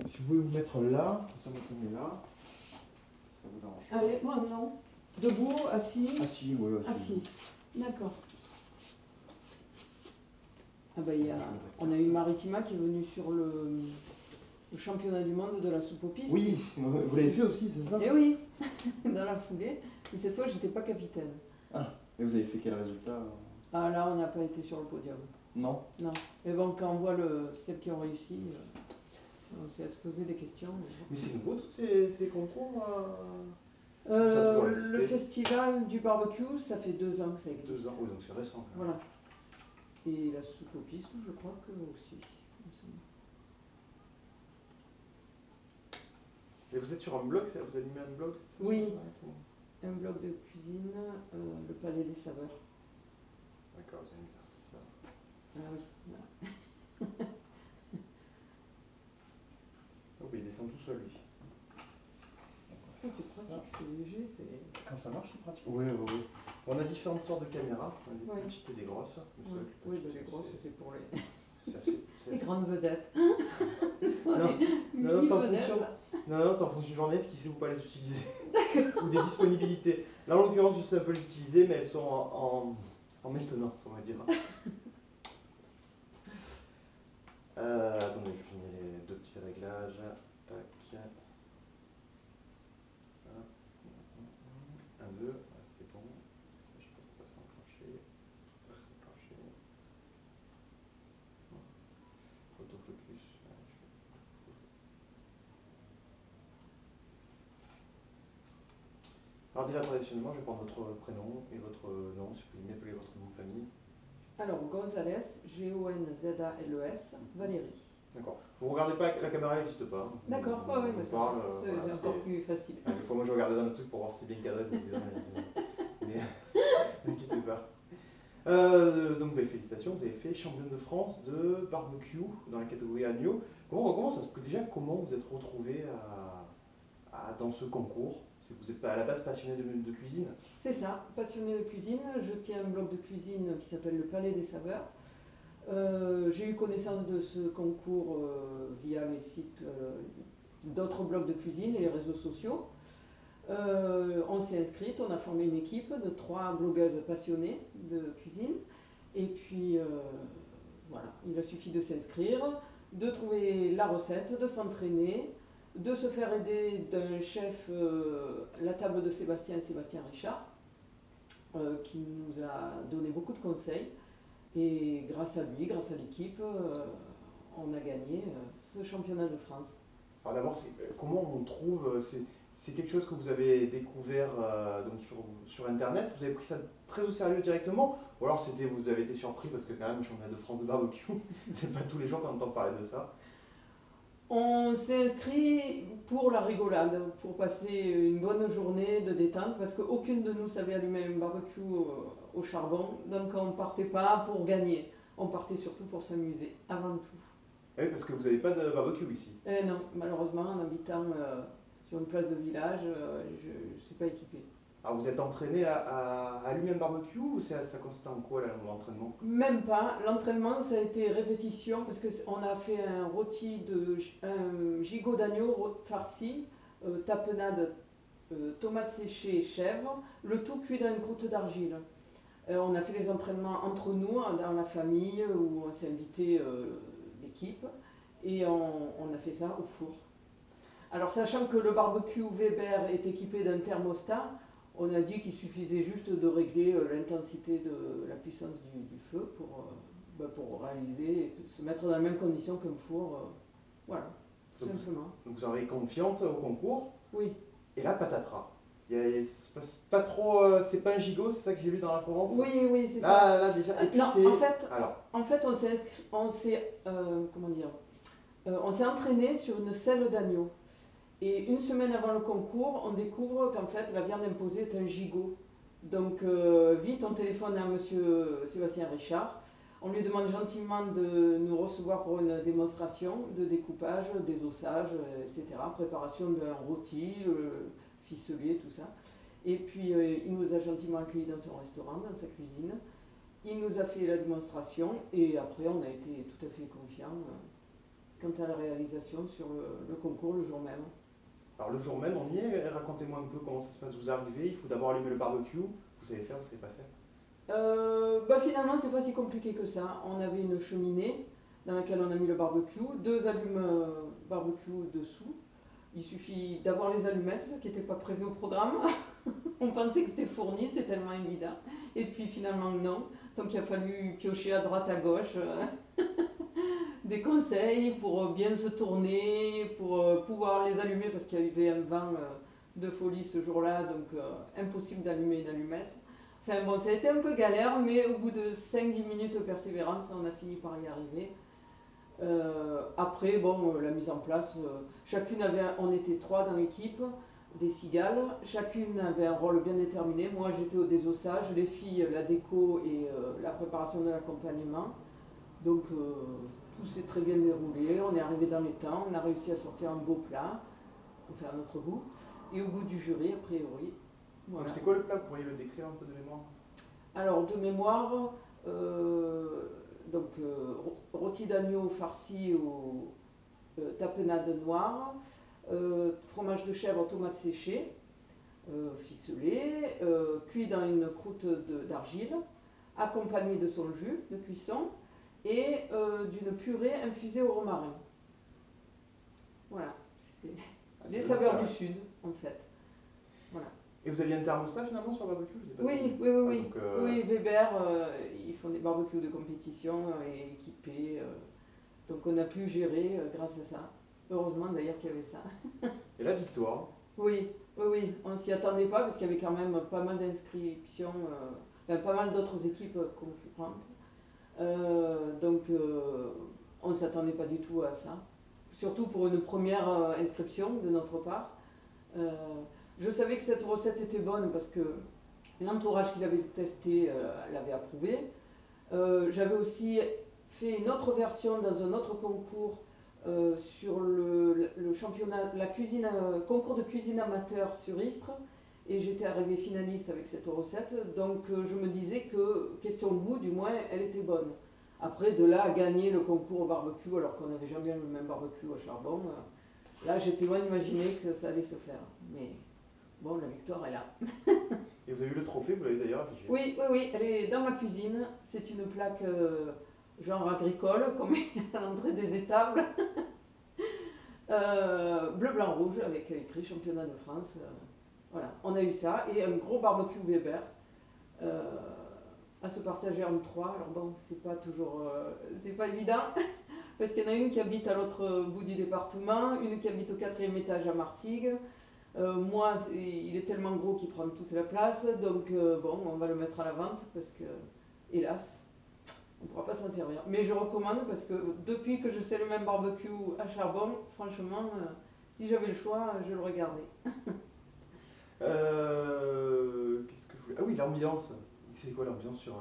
Si vous pouvez vous mettre là, ça me met là. Ça vous dérange pas. Allez, moi non. Debout, assis. Assis, voilà. Assis. D'accord. Ah bah, on a eu Maritima qui est venue sur le championnat du monde de la soupe aux pistes. Oui, vous l'avez fait aussi, c'est ça? Eh oui, dans la foulée. Mais cette fois, j'étais pas capitaine. Ah, et vous avez fait quel résultat? Ah là, on n'a pas été sur le podium. Non. Non. Mais bon, quand on voit celles qui ont réussi, on s'est à se poser des questions. Mais c'est nouveau tous ces concours Le festival du barbecue, ça fait 2 ans que ça existe. 2 ans, oui, donc c'est récent. Voilà. Et la soupe aux pistes, je crois que aussi. il me semble. Et vous êtes sur un blog, vous animez un blog? Oui, un blog de cuisine, le Palais des Saveurs. D'accord, vous allez faire ça. Ah oui, voilà. Oh, il descend tout seul, lui. C'est pratique, c'est léger, c'est... Quand ça marche, c'est pratique. Oui, oui, oui. On a différentes sortes de caméras, on a des Ouais. petites et des grosses. Ouais. Oui, bah, les grosses, c'est pour les... C'est assez... les grandes vedettes. Non, c'est en fonction du journaliste qui sait ou pas les utiliser. Ou des disponibilités. Là, en l'occurrence, je sais un peu les utiliser, mais elles sont en maintenance, on va dire. Attendez, je finis les 2 petits réglages. Tac. 1, 2, c'est bon. Ça, je sais pas pourquoi c'est enclenché. Autofocus. Alors déjà traditionnellement, je vais prendre votre prénom et votre nom, si vous pouvez m'appeler votre nom de famille. Alors, Gonzalez, Gonzales, Valérie. D'accord. Vous regardez pas, la caméra n'existe pas. D'accord, On oui, mais parle, c'est voilà, encore plus facile. Des fois, moi, je regardais dans le truc pour voir si c'est bien cadré, je me disais, mais n'inquiétez pas. Donc, félicitations, vous avez fait championne de France de barbecue dans la catégorie agneau. Comment ça se fait déjà? Comment vous êtes retrouvé dans ce concours? Vous êtes à la base passionné de cuisine? C'est ça, passionné de cuisine. Je tiens un blog de cuisine qui s'appelle le Palais des Saveurs. J'ai eu connaissance de ce concours via les sites d'autres blogs de cuisine et les réseaux sociaux. On s'est inscrite, on a formé une équipe de 3 blogueuses passionnées de cuisine. Et puis voilà, il a suffi de s'inscrire, de trouver la recette, de s'entraîner, de se faire aider d'un chef, la table de Sébastien Richard, qui nous a donné beaucoup de conseils. Et grâce à lui, grâce à l'équipe, on a gagné ce championnat de France. Alors d'abord, comment on trouve, c'est quelque chose que vous avez découvert donc sur Internet, vous avez pris ça très au sérieux directement, ou alors vous avez été surpris parce que quand même, championnat de France de barbecue, c'est pas tous les jours qu'on entend parler de ça. On s'est inscrit pour la rigolade, pour passer une bonne journée de détente, parce qu'aucune de nous savait allumer un barbecue au charbon, donc on ne partait pas pour gagner, on partait surtout pour s'amuser, avant tout. Oui, parce que vous n'avez pas de barbecue ici. Non, malheureusement, en habitant sur une place de village, je ne suis pas équipée. Alors vous êtes entraîné à allumer un barbecue ou ça consiste en quoi l'entraînement? Même pas. L'entraînement, ça a été répétition parce qu'on a fait un gigot d'agneau farci, tapenade, tomates séchées et chèvre, le tout cuit dans une croûte d'argile. On a fait les entraînements entre nous, dans la famille, où on s'est invité l'équipe, et on a fait ça au four. Alors sachant que le barbecue Weber est équipé d'un thermostat, on a dit qu'il suffisait juste de régler l'intensité de la puissance du feu pour réaliser et se mettre dans les mêmes conditions qu'un four. Voilà, tout simplement. Donc vous avez confiante au concours? Oui. Et là, patatras. C'est pas trop, c'est pas un gigot, c'est ça que j'ai lu dans la Provence? Oui, oui, c'est ça. Là déjà, Non, en fait, on s'est entraîné sur une selle d'agneau. Et une semaine avant le concours, on découvre qu'en fait la viande imposée est un gigot. Donc vite on téléphone à monsieur Sébastien Richard, on lui demande gentiment de nous recevoir pour une démonstration de découpage, des ossages, etc. Préparation d'un rôti, ficelé, tout ça. Et puis il nous a gentiment accueillis dans son restaurant, dans sa cuisine. Il nous a fait la démonstration et après on a été tout à fait confiants. quant à la réalisation sur le concours le jour même. Alors le jour même, on y est, racontez-moi un peu comment ça se passe, vous arrivez, il faut d'abord allumer le barbecue, vous savez faire, vous savez pas faire? Finalement, c'est pas si compliqué que ça. On avait une cheminée dans laquelle on a mis le barbecue, 2 allumes barbecue dessous. Il suffit d'avoir les allumettes, ce qui n'était pas prévu au programme. On pensait que c'était fourni, c'est tellement évident. Et puis finalement non. Donc il a fallu piocher à droite à gauche des conseils pour bien se tourner, pour pouvoir les allumer parce qu'il y avait un vent de folie ce jour-là, donc impossible d'allumer une allumette. Enfin bon, ça a été un peu galère, mais au bout de 5-10 minutes de persévérance, on a fini par y arriver. Après, bon, la mise en place, chacune avait, on était 3 dans l'équipe, des cigales, chacune avait un rôle bien déterminé. Moi j'étais au désossage, les filles la déco et la préparation de l'accompagnement. Donc tout s'est très bien déroulé, on est arrivé dans les temps, on a réussi à sortir un beau plat, enfin à notre goût, et au goût du jury a priori. Voilà. C'est quoi le plat, vous pourriez le décrire un peu de mémoire? Alors de mémoire, rôti d'agneau farci au tapenade noire, fromage de chèvre, tomates séchées, ficelé, cuit dans une croûte d'argile, accompagné de son jus de cuisson et d'une purée infusée au romarin. Voilà, des saveurs du sud en fait. Voilà. Et vous aviez un thermostat finalement sur le barbecue? Oui, Weber, ils font des barbecues de compétition et équipés. Donc on a pu gérer grâce à ça. Heureusement d'ailleurs qu'il y avait ça. Et la victoire? Oui, on ne s'y attendait pas parce qu'il y avait quand même pas mal d'inscriptions, pas mal d'autres équipes concurrentes. On ne s'attendait pas du tout à ça. Surtout pour une première inscription de notre part. Je savais que cette recette était bonne parce que l'entourage qui l'avait testé l'avait approuvé. J'avais aussi fait une autre version dans un autre concours sur le championnat, concours de cuisine amateur sur Istres, et j'étais arrivée finaliste avec cette recette, donc je me disais que, question goût du moins, elle était bonne. Après, de là à gagner le concours au barbecue, alors qu'on n'avait jamais le même barbecue au charbon, là j'étais loin d'imaginer que ça allait se faire. Mais bon, la victoire est là. Et vous avez eu le trophée, vous l'avez d'ailleurs affiché? Oui, elle est dans ma cuisine. C'est une plaque genre agricole, comme à l'entrée des étables. Bleu, blanc, rouge, avec écrit championnat de France. Voilà, on a eu ça. Et un gros barbecue Weber à se partager en 3. Alors bon, c'est pas toujours, c'est pas évident. Parce qu'il y en a une qui habite à l'autre bout du département, une qui habite au 4e étage à Martigues. Moi, il est tellement gros qu'il prend toute la place, donc bon, on va le mettre à la vente parce que, hélas, on ne pourra pas s'en servir. Mais je recommande parce que depuis que je sais le même barbecue à charbon, franchement, si j'avais le choix, je le regardais. Qu'est-ce que je voulais... Ah oui, l'ambiance. C'est quoi l'ambiance sur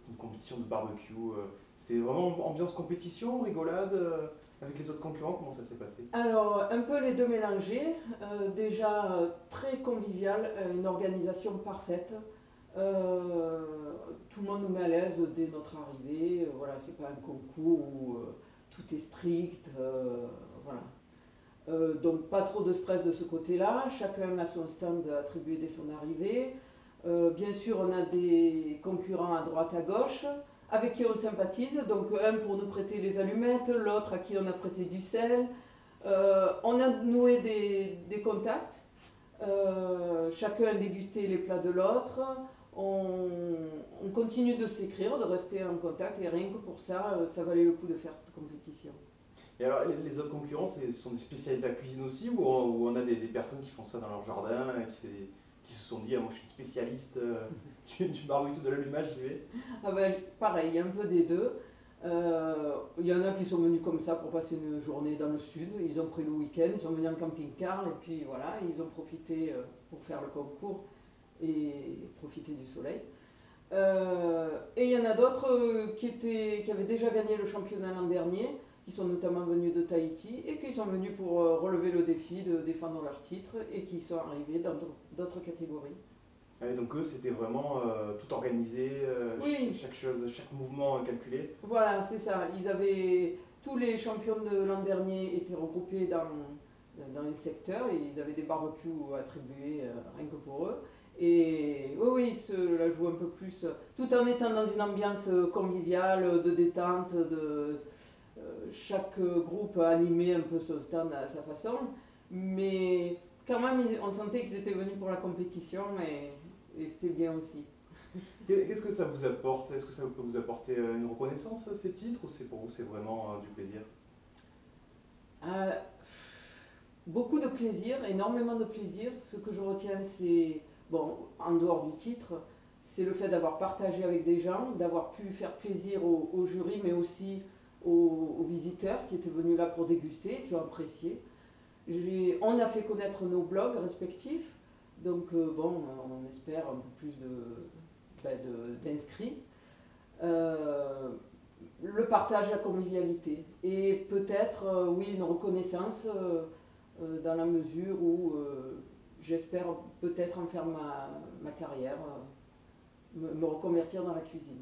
une compétition de barbecue? C'était vraiment ambiance compétition, rigolade avec les autres concurrents? Comment ça s'est passé? Alors, un peu les deux mélangés. Déjà très convivial, une organisation parfaite. Tout le monde nous met à l'aise dès notre arrivée. Voilà, c'est pas un concours où tout est strict. Voilà. Donc pas trop de stress de ce côté-là. Chacun a son stand attribué dès son arrivée. Bien sûr, on a des concurrents à droite, à gauche, avec qui on sympathise. Donc un pour nous prêter les allumettes, l'autre à qui on a prêté du sel. On a noué des contacts. Chacun a dégusté les plats de l'autre. On continue de s'écrire, de rester en contact, et rien que pour ça, ça valait le coup de faire cette compétition. Et alors, les autres concurrents, ce sont des spécialistes de la cuisine aussi, ou on a des personnes qui font ça dans leur jardin, qui se sont dit, ah, moi je suis spécialiste du barbecue, de l'allumage, j'y vais? Ah ben, pareil, il y a un peu des deux. Il y en a qui sont venus comme ça pour passer une journée dans le sud, ils ont pris le week-end, ils sont venus en camping-car, et puis voilà, ils ont profité pour faire le concours et profiter du soleil. Et il y en a d'autres qui avaient déjà gagné le championnat l'an dernier, qui sont notamment venus de Tahiti et qui sont venus pour relever le défi de défendre leur titre et qui sont arrivés dans d'autres catégories. Et donc eux, c'était vraiment tout organisé, oui. chaque mouvement calculé? Voilà, c'est ça. Ils avaient tous les champions de l'an dernier étaient regroupés dans les secteurs et ils avaient des barbecues attribués rien que pour eux. Et oui, ils se la jouent un peu plus, tout en étant dans une ambiance conviviale, de détente, chaque groupe a animé un peu son stand à sa façon. Mais quand même, on sentait qu'ils étaient venus pour la compétition et c'était bien aussi. Qu'est-ce que ça vous apporte? Est-ce que ça peut vous apporter une reconnaissance, ces titres, ou pour vous c'est vraiment du plaisir? Beaucoup de plaisir, énormément de plaisir. Ce que je retiens, c'est, bon, en dehors du titre, c'est le fait d'avoir partagé avec des gens, d'avoir pu faire plaisir au jury, mais aussi aux visiteurs qui étaient venus là pour déguster, qui ont apprécié. On a fait connaître nos blogs respectifs, donc bon, on espère un peu plus d'inscrits. Le partage, la convivialité et peut-être, oui, une reconnaissance dans la mesure où j'espère peut-être en faire ma carrière, me reconvertir dans la cuisine.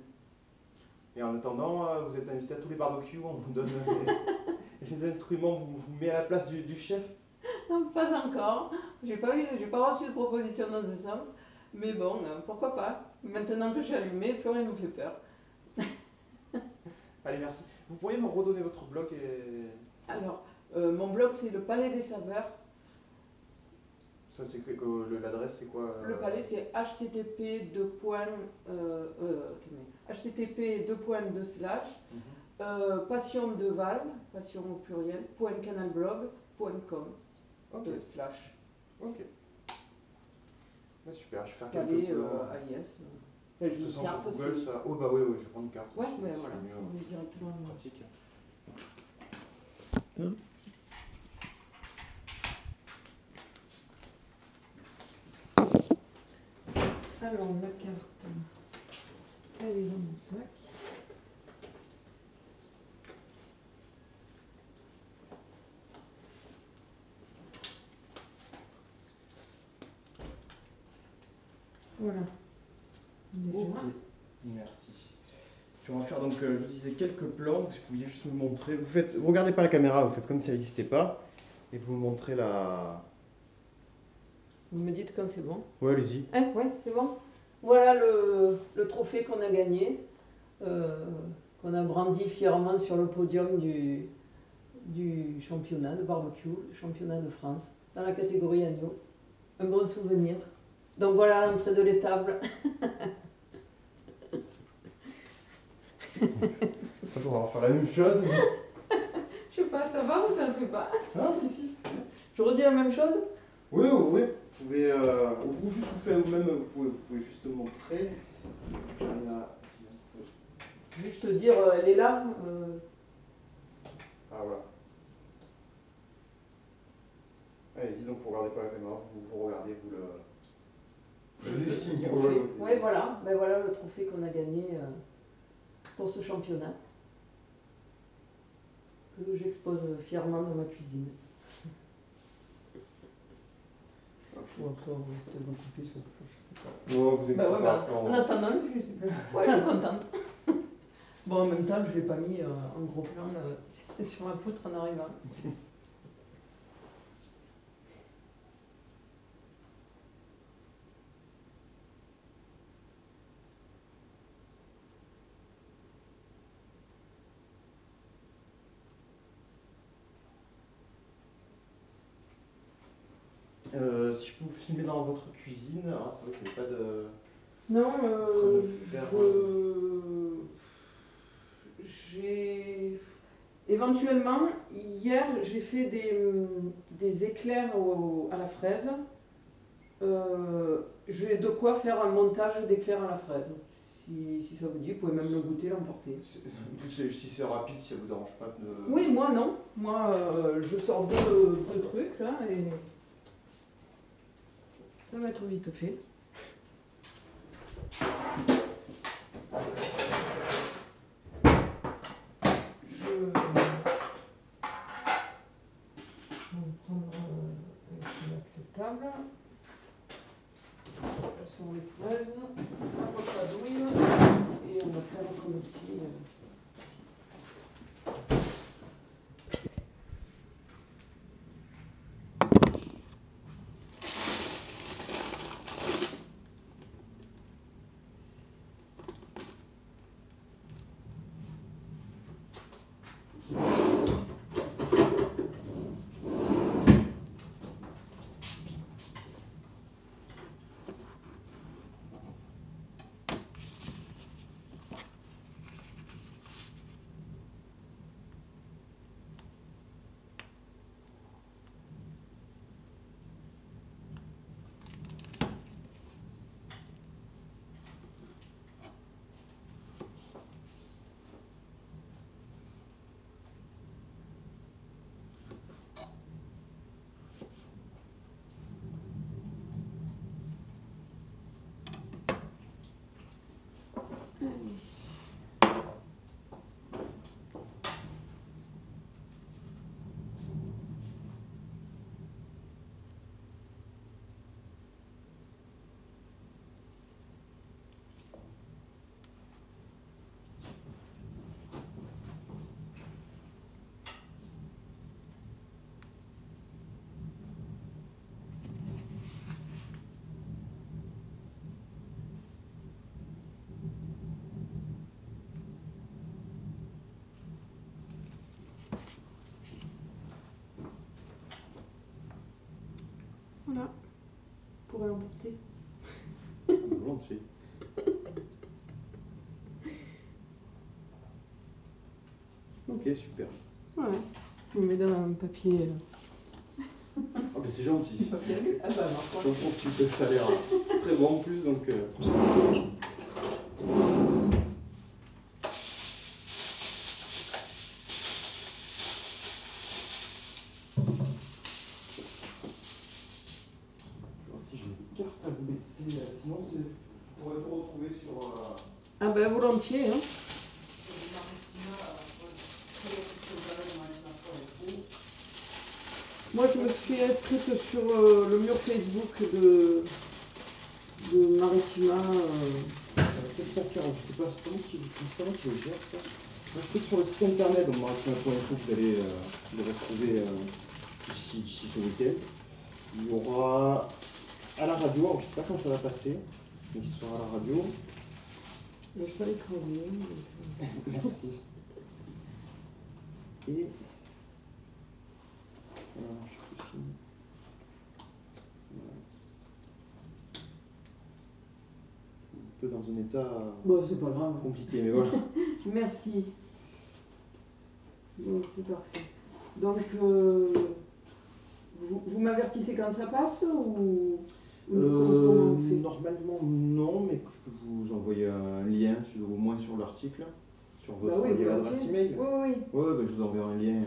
Et en attendant, vous êtes invité à tous les barbecues, on vous donne les instruments, vous met à la place du chef? Pas encore, j'ai pas reçu de proposition dans ce sens, mais bon, pourquoi pas. Maintenant que je suis allumée, plus rien ne me fait peur. Allez, merci. Vous pourriez me redonner votre blog Alors, mon blog c'est le Palais des Saveurs. Ça c'est l'adresse c'est quoi Le palais c'est http://passiondeval, passion au pluriel, .canalblog.com. Ok. Slash. Ok. Ouais, super, je vais faire Palais quelques AIS. de toute façon, sur Google, ça... Oh bah oui, je vais prendre une carte. Ouais, mais C'est voilà, mieux, on est directement. pratique. Alors, la carte, elle est dans mon sac. Voilà. Déjà. Ok, merci. Puis on va faire donc, je vous disais, quelques plans, si vous pouviez juste me montrer. Vous regardez pas la caméra, vous faites comme si elle n'existait pas, et vous me montrez la... Vous me dites quand c'est bon. Ouais, allez-y. Ouais, c'est bon. Voilà le trophée qu'on a gagné, qu'on a brandi fièrement sur le podium du championnat de barbecue, le championnat de France, dans la catégorie agneau. Un bon souvenir. Donc voilà l'entrée de l'étable. On va faire la même chose. Je sais pas, ça va ou ça ne fait pas? Ah, si. Je redis la même chose? Oui. Vous pouvez, vous juste vous faites vous-même, vous pouvez juste montrer. Juste dire, elle est là. Ah voilà. Allez-y, donc vous regardez pas la caméra, vous regardez, vous le dessinez. Oui, voilà. Ben voilà le trophée qu'on a gagné pour ce championnat. Que j'expose fièrement dans ma cuisine. Bon, après, on va peut-être m'occuper sur le prochain. Non, vous Bah ouais, pas. en attendant, je suis contente. Bon, en même temps, je ne l'ai pas mis en gros plan sur ma poutre en arrivant. Si vous filmez dans votre cuisine, alors c'est vrai qu'il n'y a pas de... Non, faire, j'ai... Éventuellement, hier, j'ai fait des éclairs à la fraise. J'ai de quoi faire un montage d'éclairs à la fraise. Si ça vous dit, vous pouvez même le goûter, l'emporter. Si c'est rapide, si ça vous dérange pas de... Oui, moi non. Moi, je sors deux trucs là et ça va être vite fait. Je vais prendre un acceptable. Ce sont les fraises, la potadouille et on va faire comme aussi. Voilà. Vous pourrez l'emporter. Volontiers. Ok, super. Voilà. On met dans un papier. Ah, mais c'est gentil. Papier alu. Ah bah alors, J'en profite, ça a l'air très bon en plus, donc... Si j'ai une carte à vous laisser, sinon vous pourrez vous retrouver sur... Ah ben volontiers. Hein. Moi je me suis inscrite sur le mur Facebook de Maritima. Qu'est-ce que ça sert? Je sais pas, c'est comment tu le gères ça? Je sais que sur le site internet, donc maritima.fr, vous allez le retrouver d'ici ce week-end. Il y aura à la radio, alors je ne sais pas quand ça va passer, mais il sera à la radio. Mais je peux l'écraser. Merci. Et... Alors, je suis fini. Voilà. Un peu dans un état Bon, c'est pas grave. compliqué, mais voilà. Merci. Bon, c'est parfait. Donc, vous m'avertissez quand ça passe ou comment on fait? Normalement non, mais je peux vous envoyer un lien au moins sur l'article, sur votre Bah oui, adresse email. Oui, oui. Ouais, bah, je vous enverrai un lien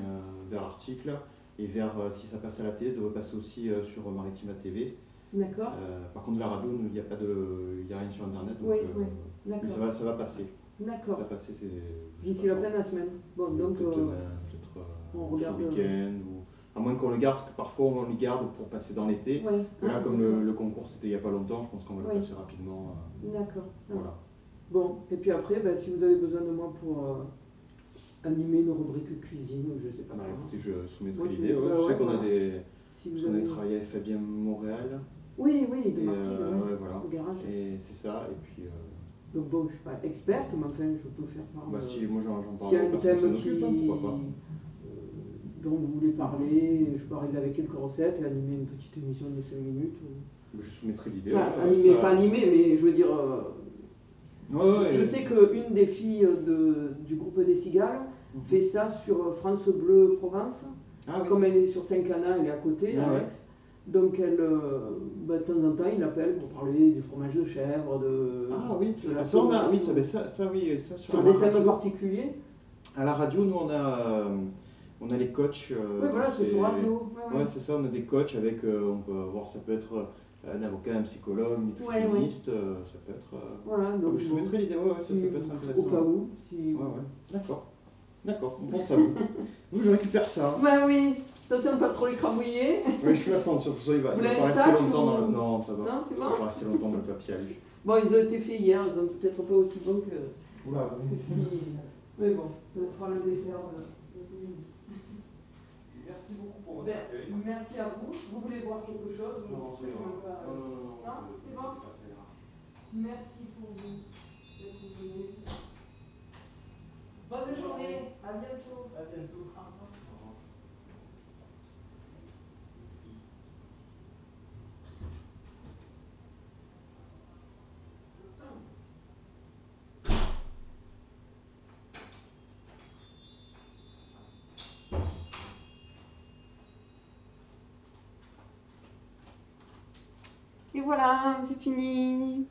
vers l'article et vers si ça passe à la télé, ça devrait passer aussi sur Maritima TV. D'accord. Par contre la radio, il n'y a pas il y a rien sur internet, donc Oui, oui. mais D'accord. ça va passer. D'accord. Ça va passer, D'ici la fin de la semaine. Bon, donc peut-être on ce regarde. week-end ou à moins qu'on le garde, parce que parfois on le garde pour passer dans l'été. Ouais. Là, Ah, comme d'accord. le concours c'était il n'y a pas longtemps, je pense qu'on va le Oui. passer rapidement. D'accord. Voilà. Bon, et puis après, ben, si vous avez besoin de moi pour animer une rubrique cuisine, je sais pas. Bah, écoutez, je soumettrai Moi, l'idée. bah Je sais ouais, qu'on a voilà. Si vous on a avez... travaillé avec Fabien Montréal. Oui, de Et, Martigues, ouais, voilà. au garage. Et c'est ça. Et puis, Donc bon, je suis pas experte, mais enfin, je peux faire part bah, de- si moi j'en parle S'il y a aux un personnes thème qui s'en occupent, hein, pourquoi pas. dont vous voulez parler, je peux arriver avec quelques recettes et animer une petite émission de 5 minutes. Je soumettrai l'idée. Enfin, ouais, animer, ça- pas animer, mais je veux dire... Ouais, je sais qu'une des filles du groupe des Cigales Mhm. fait ça sur France Bleu Provence. Ah oui. Comme elle est sur Saint-Cana, elle est à côté, Ah Alex. Donc elle, bah, de temps en temps, il l'appelle pour parler du fromage de chèvre, Ah oui, de la ça, on a, tomate, oui, ça oui, ça sur sur la des thèmes radio. particuliers. À la radio, nous on a les coachs. Oui, voilà, c'est sur radio. Ouais, Ouais, c'est ça, on a des coachs avec, on peut avoir, ça peut être un avocat, un psychologue, une Ouais, nutritionniste, ça peut être... Voilà, Ah, donc mais je soumettrai l'idée, ouais, ça peut être intéressant. au cas où. Si... Ouais, d'accord. D'accord, on pense à vous. Vous, je récupère ça. Bah oui, attention de pas trop les crabouiller. Oui, je fais attention, pour ça il va Vous pas l'avez rester sac longtemps dans le... ou- Non, ça va. Non, c'est Ça bon. va pas rester longtemps dans le papier à lui. Bon, ils ont été faits hier, ils ont peut-être pas aussi bons que Oula, si... Mais bon, ça fera le dessert de ce midi. Merci beaucoup pour votre Ben, accueil. merci à vous. Vous voulez boire quelque chose? Non, Je sais même pas. non, Non, c'est bon. ça ira. Merci pour vous. D'être venu. Bonne journée, à bientôt. À bientôt. Au revoir. Et voilà, c'est fini.